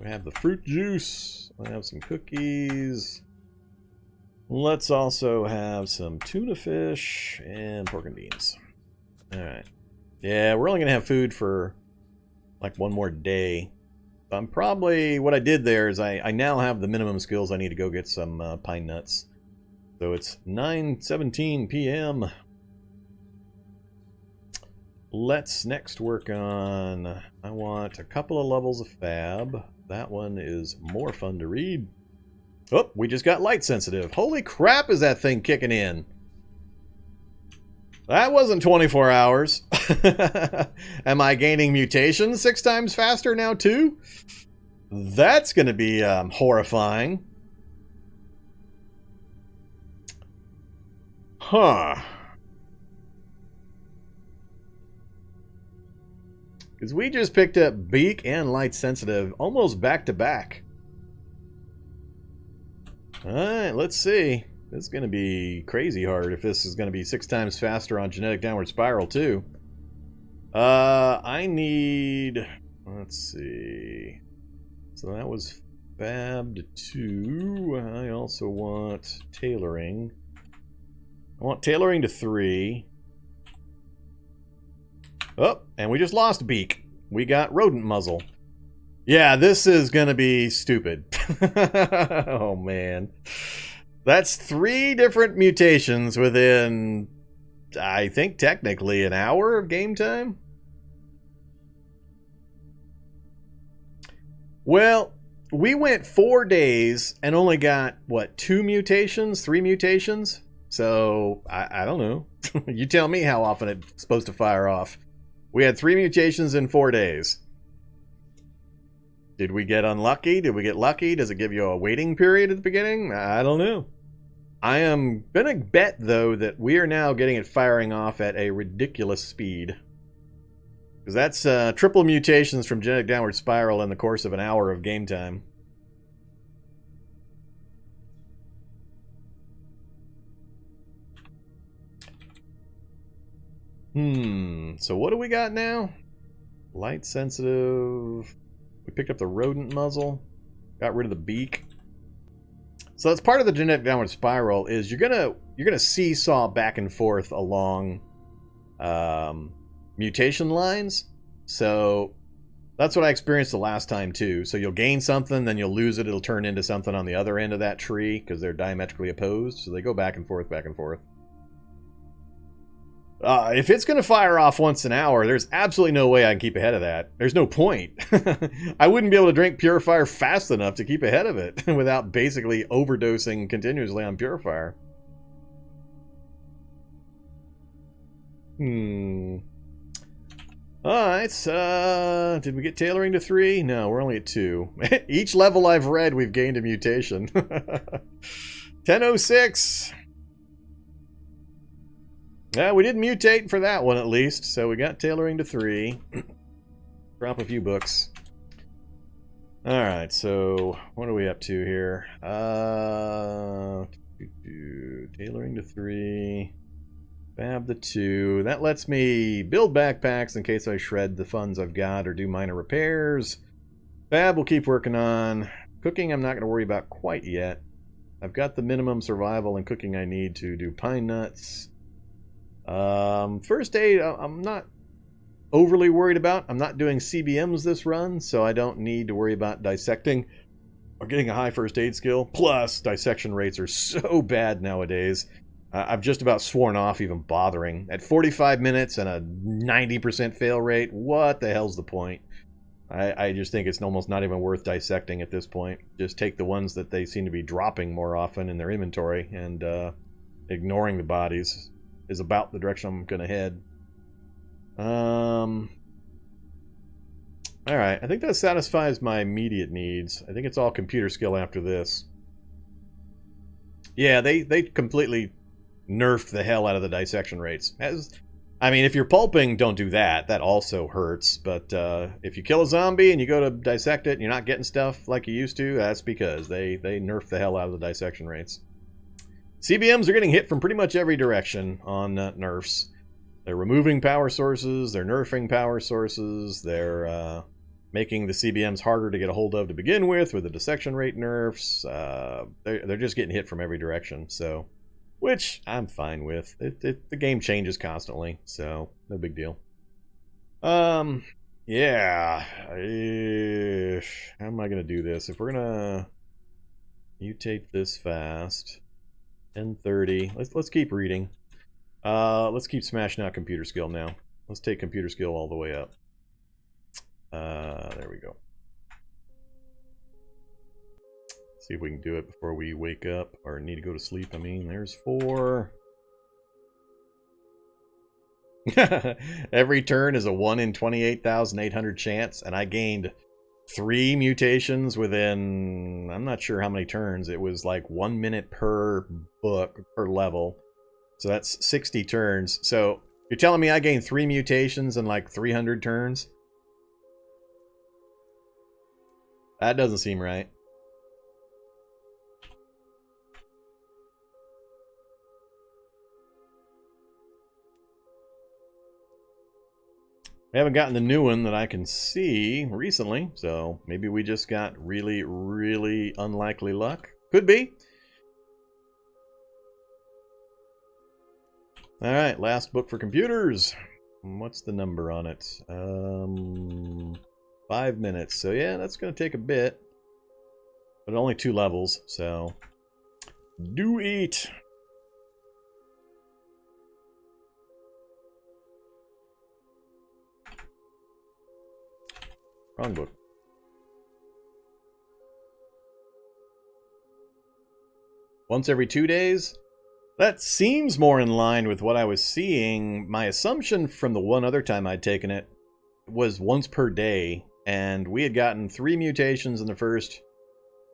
have the fruit juice. I have some cookies. Let's also have some tuna fish and pork and beans. Alright. Yeah, we're only going to have food for like 1 more day. I'm probably, what I did there is I now have the minimum skills I need to go get some pine nuts. So it's 9:17 p.m. Let's next work on, I want a couple of levels of fab. That one is more fun to read. Oh, we just got light sensitive. Holy crap, is that thing kicking in? That wasn't 24 hours. Am I gaining mutations 6 times faster now too? That's going to be horrifying. Huh. Because we just picked up beak and light sensitive almost back to back. Alright, let's see. This is going to be crazy hard if this is going to be 6 times faster on genetic downward spiral too. I need... Let's see. So that was fabbed 2. I also want tailoring. I want tailoring to 3. Oh, and we just lost beak. We got rodent muzzle. Yeah, this is gonna be stupid. Oh man. That's 3 different mutations within, I think, technically an hour of game time. Well, we went 4 days and only got, what, 2 mutations? 3 mutations? So, I don't know. You tell me how often it's supposed to fire off. We had 3 mutations in 4 days. Did we get unlucky? Did we get lucky? Does it give you a waiting period at the beginning? I don't know. I am going to bet, though, that we are now getting it firing off at a ridiculous speed. Because that's triple mutations from Genetic Downward Spiral in the course of an hour of game time. So what do we got now? Light sensitive. We picked up the rodent muzzle. Got rid of the beak. So that's part of the Genetic Downward Spiral is you're gonna seesaw back and forth along mutation lines. So that's what I experienced the last time too. So you'll gain something, then you'll lose it. It'll turn into something on the other end of that tree because they're diametrically opposed. So they go back and forth, back and forth. If it's going to fire off once an hour, there's absolutely no way I can keep ahead of that. There's no point. I wouldn't be able to drink Purifier fast enough to keep ahead of it without basically overdosing continuously on Purifier. Alright, did we get tailoring to 3? No, we're only at 2. Each level I've read, we've gained a mutation. 1006. Yeah, we didn't mutate for that one at least, so we got tailoring to 3. Drop a few books. Alright, so what are we up to here? Tailoring to 3. Fab the 2. That lets me build backpacks in case I shred the funds I've got or do minor repairs. Fab we'll keep working on. Cooking I'm not going to worry about quite yet. I've got the minimum survival and cooking I need to do pine nuts. First aid I'm not overly worried about. I'm not doing CBMs this run, so I don't need to worry about dissecting or getting a high first aid skill. Plus, dissection rates are so bad nowadays. I've just about sworn off even bothering. At 45 minutes and a 90% fail rate, what the hell's the point? I just think it's almost not even worth dissecting at this point. Just take the ones that they seem to be dropping more often in their inventory, and ignoring the bodies is about the direction I'm going to head. Alright, I think that satisfies my immediate needs. I think it's all computer skill after this. Yeah, they completely nerfed the hell out of the dissection rates. I mean, if you're pulping, don't do that. That also hurts. But if you kill a zombie and you go to dissect it and you're not getting stuff like you used to, that's because they nerfed the hell out of the dissection rates. CBMs are getting hit from pretty much every direction on nerfs. They're removing power sources, they're nerfing power sources, they're making the CBMs harder to get a hold of to begin with the dissection rate nerfs. They're just getting hit from every direction, so, which I'm fine with. The game changes constantly, so no big deal. Yeah. How am I going to do this? If we're going to mutate this fast... 10:30. Let's keep reading. Let's keep smashing out computer skill now. Let's take computer skill all the way up. There we go. See if we can do it before we wake up or need to go to sleep. I mean, there's 4. Every turn is a 1 in 28,800 chance, and I gained 3 mutations within, I'm not sure how many turns. It was like 1 minute per book, per level. So that's 60 turns. So you're telling me I gained 3 mutations in like 300 turns? That doesn't seem right. We haven't gotten the new one that I can see recently, so maybe we just got really, really unlikely luck. Could be. Alright, last book for computers. What's the number on it? 5 minutes. So yeah, that's going to take a bit. But only 2 levels, so... Do eat! Wrong book. Once every 2 days? That seems more in line with what I was seeing. My assumption from the one other time I'd taken it was once per day, and we had gotten 3 mutations in the first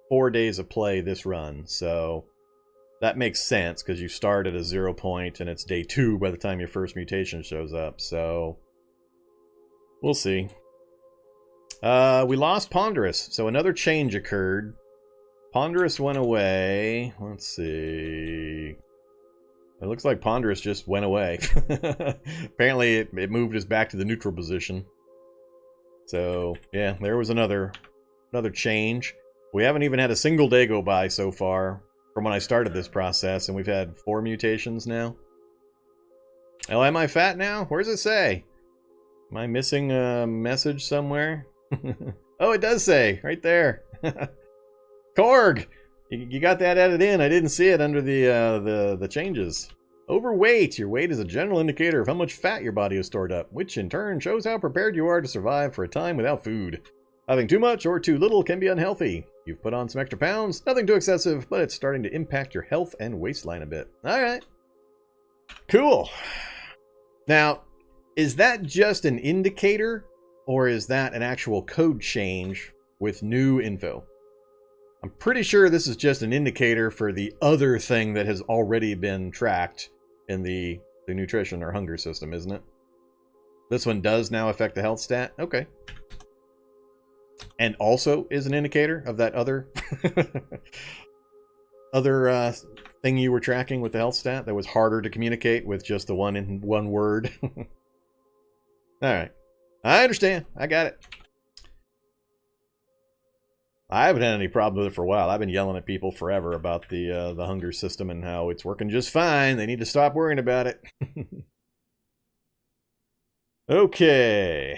4 days of play this run, so that makes sense because you start at a 0 point and it's day 2 by the time your first mutation shows up. So we'll see. We lost Ponderous, so another change occurred. Ponderous went away. Let's see. It looks like Ponderous just went away. Apparently it moved us back to the neutral position. So yeah, there was another change. We haven't even had a single day go by so far from when I started this process, and we've had 4 mutations now. Oh, am I fat now? Where does it say? Am I missing a message somewhere? Oh, it does say right there. Korg, you got that added in. I didn't see it under the changes. Overweight. Your weight is a general indicator of how much fat your body has stored up, which in turn shows how prepared you are to survive for a time without food. Having too much or too little can be unhealthy. You've put on some extra pounds, nothing too excessive, but it's starting to impact your health and waistline a bit. Alright. Cool. Now, is that just an indicator, or is that an actual code change with new info? I'm pretty sure this is just an indicator for the other thing that has already been tracked in the nutrition or hunger system, isn't it? This one does now affect the health stat? Okay. And also is an indicator of that other thing you were tracking with the health stat that was harder to communicate with just the one word. Alright. I understand. I got it. I haven't had any problem with it for a while. I've been yelling at people forever about the hunger system and how it's working just fine. They need to stop worrying about it. Okay.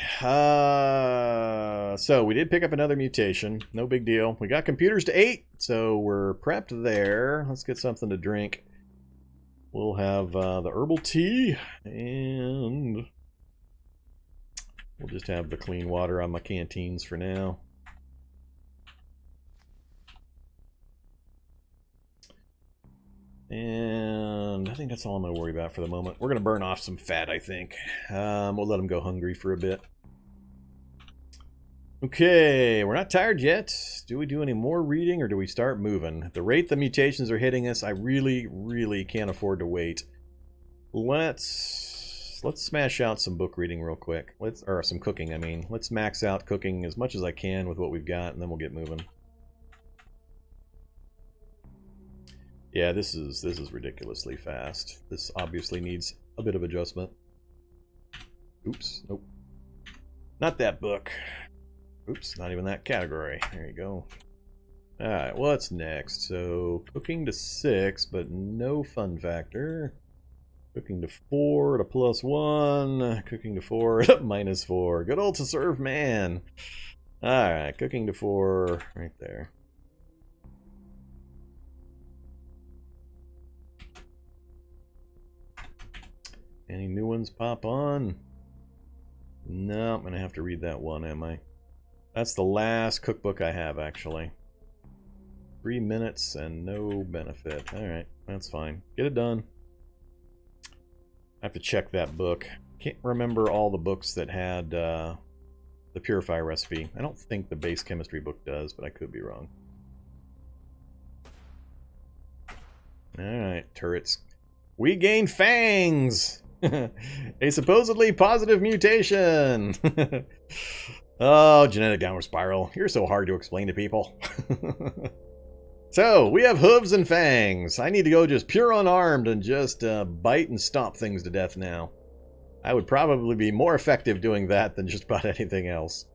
So we did pick up another mutation. No big deal. We got computers to 8, so we're prepped there. Let's get something to drink. We'll have the herbal tea, and we'll just have the clean water on my canteens for now. And I think that's all I'm going to worry about for the moment. We're going to burn off some fat, I think. We'll let them go hungry for a bit. Okay, we're not tired yet. Do we do any more reading or do we start moving? At the rate the mutations are hitting us, I really, really can't afford to wait. Let's smash out some book reading real quick. Or some cooking, I mean. Let's max out cooking as much as I can with what we've got, and then we'll get moving. Yeah, this is ridiculously fast. This obviously needs a bit of adjustment. Oops, nope. Not that book. Oops, not even that category. There you go. Alright, what's next? So, cooking to 6, but no fun factor. Cooking to 4 at a +1. Cooking to 4 at a -4. Good old to serve man. Alright, cooking to 4 right there. Any new ones pop on? No, I'm going to have to read that one, am I? That's the last cookbook I have, actually. 3 minutes and no benefit. Alright, that's fine. Get it done. I have to check that book. Can't remember all the books that had the Purifier recipe. I don't think the base chemistry book does, but I could be wrong. Alright, turrets. We gain fangs! A supposedly positive mutation! Oh, genetic downward spiral. You're so hard to explain to people. So, we have hooves and fangs. I need to go just pure unarmed and just bite and stomp things to death now. I would probably be more effective doing that than just about anything else.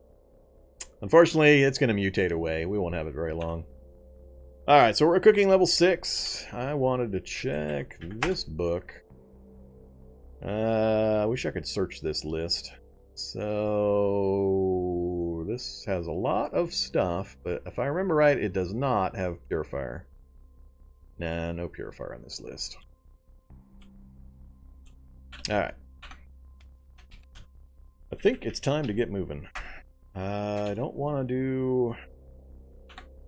Unfortunately, it's going to mutate away. We won't have it very long. Alright, so we're at cooking level 6. I wanted to check this book. I wish I could search this list. So this has a lot of stuff, but if I remember right, it does not have Purifier. Nah, no Purifier on this list. Alright. I think it's time to get moving. I don't want to do...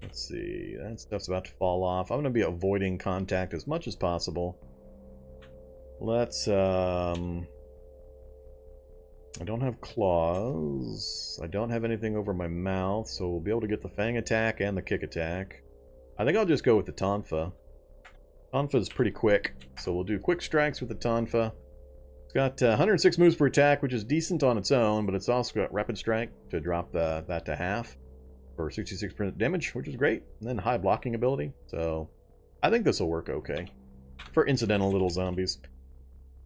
Let's see, that stuff's about to fall off. I'm going to be avoiding contact as much as possible. Let's, I don't have claws. I don't have anything over my mouth, so we'll be able to get the fang attack and the kick attack. I think I'll just go with the tonfa. Tonfa is pretty quick, so we'll do quick strikes with the Tonfa. It's got 106 moves per attack, which is decent on its own, but it's also got Rapid Strike to drop that to half for 66% damage, which is great. And then high blocking ability, so I think this will work okay for incidental little zombies.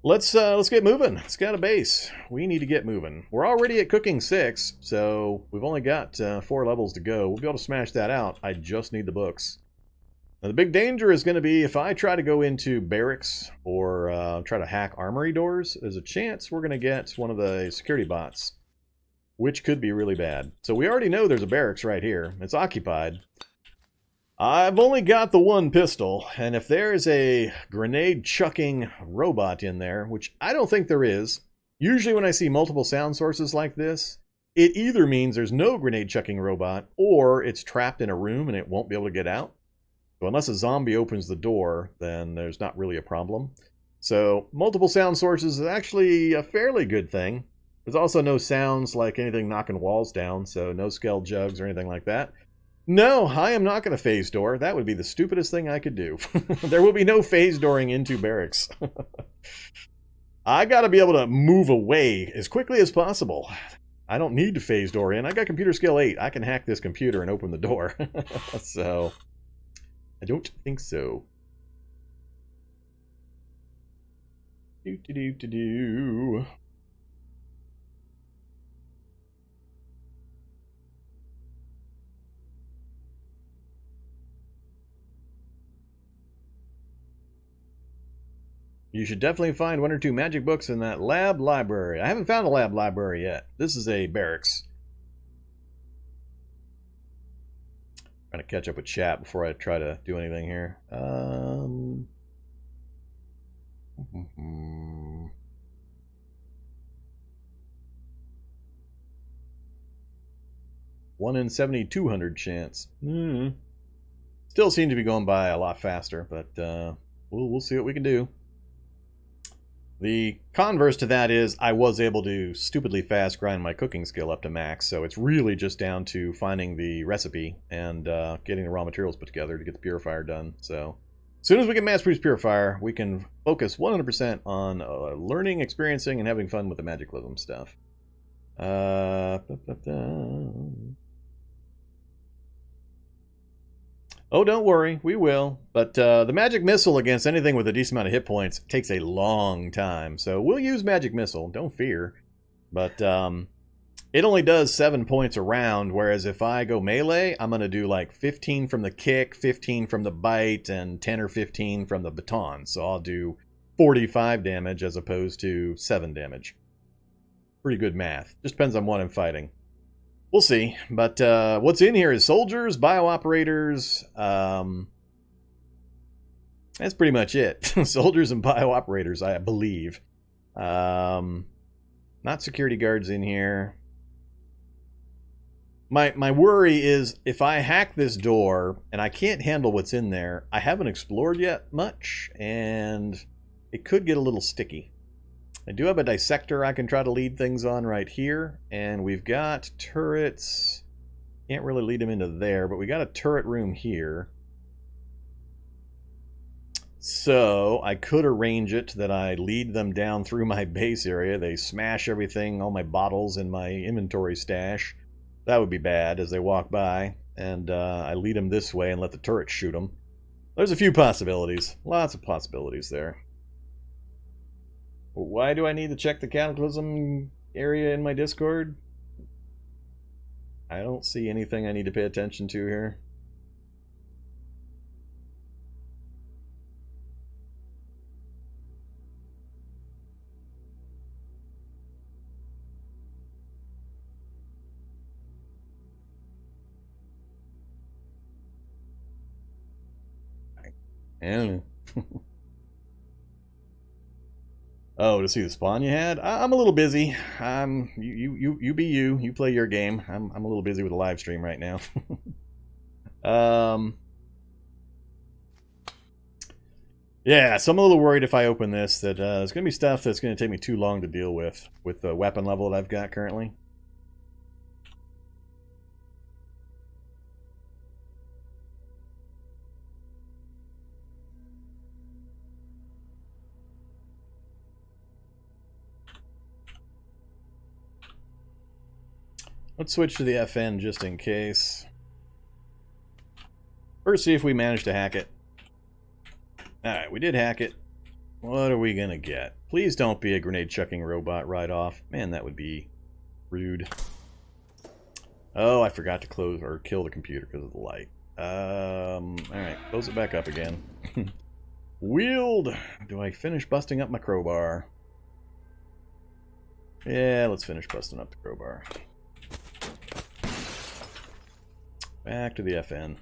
Let's get moving. Let's get a base. We need to get moving. We're already at cooking 6, so we've only got 4 levels to go. We'll be able to smash that out. I just need the books. Now, the big danger is going to be if I try to go into barracks or try to hack armory doors, there's a chance we're going to get one of the security bots, which could be really bad. So we already know there's a barracks right here. It's occupied. I've only got the one pistol, and if there's a grenade-chucking robot in there, which I don't think there is, usually when I see multiple sound sources like this, it either means there's no grenade-chucking robot, or it's trapped in a room and it won't be able to get out. So unless a zombie opens the door, then there's not really a problem. So multiple sound sources is actually a fairly good thing. There's also no sounds like anything knocking walls down, so no skell jugs or anything like that. No, I am not going to phase door. That would be the stupidest thing I could do. There will be no phase dooring into barracks. I got to be able to move away as quickly as possible. I don't need to phase door in. I got computer skill 8. I can hack this computer and open the door. So I don't think so. Do. You should definitely find 1 or 2 magic books in that lab library. I haven't found a lab library yet. This is a barracks. Trying to catch up with chat before I try to do anything here. 1 in 7,200 chance. Still seem to be going by a lot faster, but we'll see what we can do. The converse to that is I was able to stupidly fast grind my cooking skill up to max, so it's really just down to finding the recipe and getting the raw materials put together to get the purifier done. So as soon as we get mass-produced purifier, we can focus 100% on learning, experiencing, and having fun with the Magiclysm stuff. Oh, don't worry, we will. But the Magic Missile against anything with a decent amount of hit points takes a long time. So we'll use Magic Missile, don't fear. But it only does 7 points a round, whereas if I go melee, I'm going to do like 15 from the kick, 15 from the bite, and 10 or 15 from the baton. So I'll do 45 damage as opposed to 7 damage. Pretty good math. Just depends on what I'm fighting. We'll see, but what's in here is soldiers, bio-operators, that's pretty much it. Soldiers and bio-operators, I believe. Not security guards in here. My worry is if I hack this door and I can't handle what's in there, I haven't explored yet much, and it could get a little sticky. I do have a dissector I can try to lead things on right here, and we've got turrets. Can't really lead them into there, but we got a turret room here. So I could arrange it that I lead them down through my base area. They smash everything, all my bottles in my inventory stash. That would be bad as they walk by, and I lead them this way and let the turret shoot them. There's a few possibilities. Lots of possibilities there. Why do I need to check the Cataclysm area in my Discord? I don't see anything I need to pay attention to here. I don't know. Oh, to see the spawn you had? I'm a little busy. You be you. You play your game. I'm a little busy with a live stream right now. Yeah, so I'm a little worried if I open this that there's going to be stuff that's going to take me too long to deal with the weapon level that I've got currently. Let's switch to the FN just in case. First, see if we manage to hack it. Alright, we did hack it. What are we gonna get? Please don't be a grenade-chucking robot right off. Man, that would be rude. Oh, I forgot to close or kill the computer because of the light. Alright, close it back up again. Wield! Do I finish busting up my crowbar? Yeah, let's finish busting up the crowbar. Back to the FN.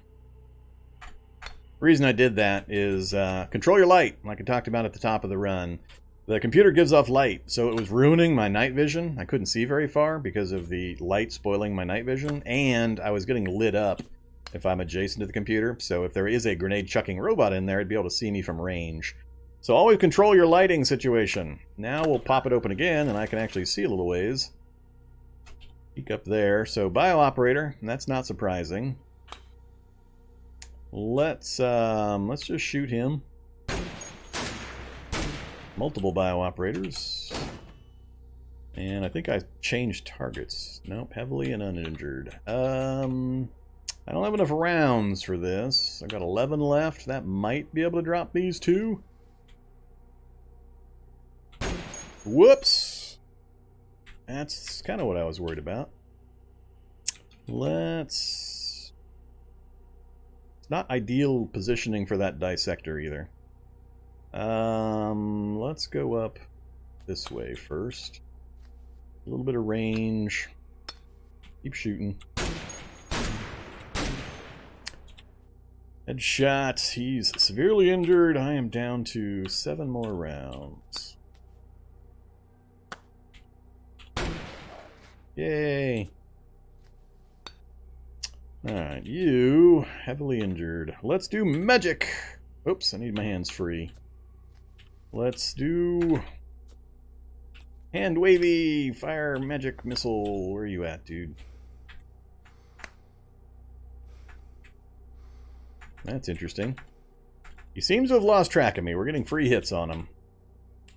The reason I did that is control your light, like I talked about at the top of the run. The computer gives off light, so it was ruining my night vision. I couldn't see very far because of the light spoiling my night vision, and I was getting lit up if I'm adjacent to the computer. So if there is a grenade-chucking robot in there, it'd be able to see me from range. So always control your lighting situation. Now we'll pop it open again, and I can actually see a little ways. Peek up there. So bio-operator, that's not surprising. Let's just shoot him. Multiple bio-operators. And I think I changed targets. Nope, heavily and uninjured. I don't have enough rounds for this. I've got 11 left. That might be able to drop these two. Whoops! That's kind of what I was worried about. It's not ideal positioning for that dissector either. Let's go up this way first. A little bit of range. Keep shooting. Headshot. He's severely injured. I am down to 7 more rounds. Yay. Alright, you heavily injured. Let's do magic. Oops, I need my hands free. Let's do hand wavy fire magic missile. Where are you at, dude? That's interesting. He seems to have lost track of me. We're getting free hits on him.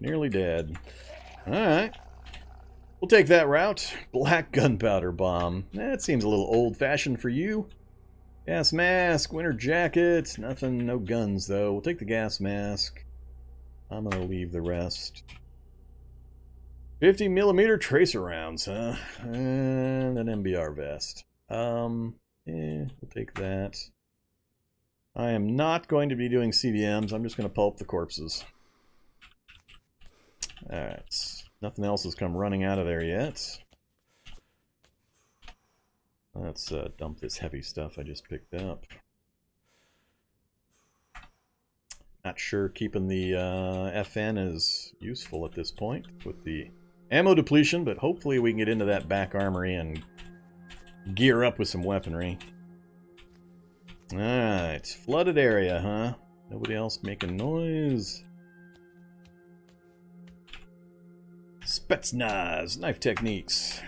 Nearly dead. Alright. We'll take that route. Black gunpowder bomb. That seems a little old-fashioned for you. Gas mask, winter jacket. Nothing, no guns, though. We'll take the gas mask. I'm gonna leave the rest. 50mm tracer rounds, huh? And an MBR vest. We'll take that. I am not going to be doing CBMs. I'm just going to pulp the corpses. Alright. Nothing else has come running out of there yet. Let's dump this heavy stuff I just picked up. Not sure keeping the FN is useful at this point with the ammo depletion, but hopefully we can get into that back armory and gear up with some weaponry. Alright, flooded area, huh? Nobody else making noise. Spetsnaz, knife techniques.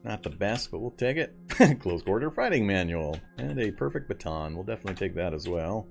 Not the best, but we'll take it. Close quarter fighting manual. And a perfect baton. We'll definitely take that as well.